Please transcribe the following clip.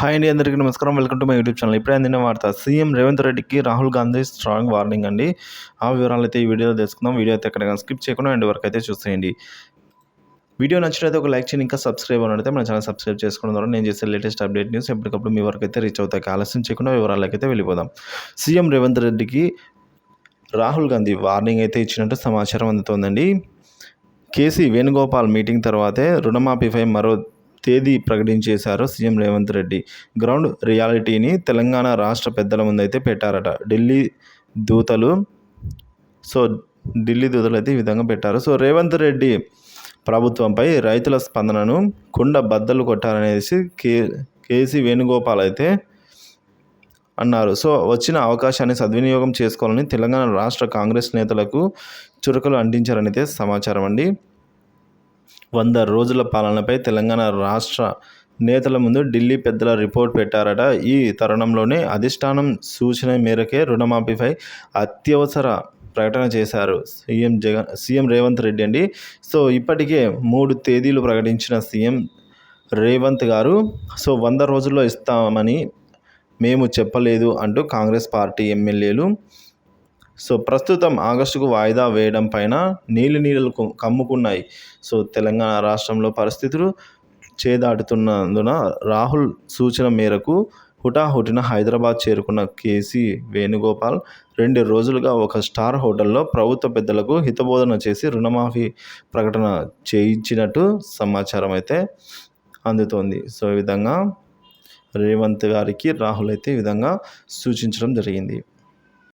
Hi అండి, అందరికీ నమస్కారం. Welcome to my YouTube channel. ఇప్పుడే అందిన వార్త సీఎం రేవంత్ రెడ్డికి రాహుల్ గాంధీ స్ట్రాంగ్ వార్నింగ్ అండి. ఆ వివరాలు అయితే ఈ వీడియోలో తెలుసుకుందాం. వీడియో అయితే ఎక్కడ స్కిప్ చేయకుండా ఎండ్ వరకు అయితే చూసేయండి. వీడియో నచ్చినట్లయితే ఒక లైక్ చేయండి. ఇంకా సబ్స్క్రైబ్ అని అయితే మన ఛానల్ సబ్స్క్రైబ్ చేసుకోవడం ద్వారా నేను చేసే లేటెస్ట్ అప్డేట్ న్యూస్ ఎప్పటికప్పుడు మీ వరకు అయితే రీచ్ అవుతాయి. ఆలస్యం చేయకుండా వివరాలకి అయితే వెళ్ళిపోదాం. సీఎం రేవంత్ రెడ్డికి రాహుల్ గాంధీ వార్నింగ్ అయితే ఇచ్చినట్టు సమాచారం అందుతోందండి. కేసీ వేణుగోపాల్ మీటింగ్ తర్వాతే రుణమాఫీపై మరో తేదీ ప్రకటించేశారు సీఎం రేవంత్ రెడ్డి. గ్రౌండ్ రియాలిటీని తెలంగాణ రాష్ట్ర పెద్దల ముందైతే పెట్టారట. ఢిల్లీ దూతలు అయితే ఈ విధంగా పెట్టారు. రేవంత్ రెడ్డి ప్రభుత్వంపై రైతుల స్పందనను కుండ బద్దలు కొట్టారనేసి కేసీ వేణుగోపాల్ అయితే అన్నారు. వచ్చిన అవకాశాన్ని సద్వినియోగం చేసుకోవాలని తెలంగాణ రాష్ట్ర కాంగ్రెస్ నేతలకు చురకలు అంటించారనైతే సమాచారం అండి. 100 రోజుల పాలనపై తెలంగాణ రాష్ట్ర నేతల ముందు ఢిల్లీ పెద్దల రిపోర్ట్ పెట్టారట. ఈ తరుణంలోనే అధిష్టానం సూచన మేరకే రుణమాఫీపై అత్యవసర ప్రకటన చేశారు సీఎం రేవంత్ రెడ్డి అండి. ఇప్పటికే 3 తేదీలు ప్రకటించిన సీఎం రేవంత్ గారు 100 రోజుల్లో ఇస్తామని మేము చెప్పలేదు అంటూ కాంగ్రెస్ పార్టీ ఎమ్మెల్యేలు ప్రస్తుతం ఆగస్టుకు వాయిదా వేయడం పైన నీళ్లు కమ్ముకున్నాయి. తెలంగాణ రాష్ట్రంలో పరిస్థితులు చేదాటుతున్నందున రాహుల్ సూచన మేరకు హుటాహుటిన హైదరాబాద్ చేరుకున్న కేసీ వేణుగోపాల్ 2 రోజులుగా ఒక స్టార్ హోటల్లో ప్రభుత్వ పెద్దలకు హితబోధన చేసి రుణమాఫీ ప్రకటన చేయించినట్టు సమాచారం అయితే అందుతోంది. ఈ విధంగా రేవంత్ గారికి రాహుల్ అయితే ఈ విధంగా సూచించడం జరిగింది.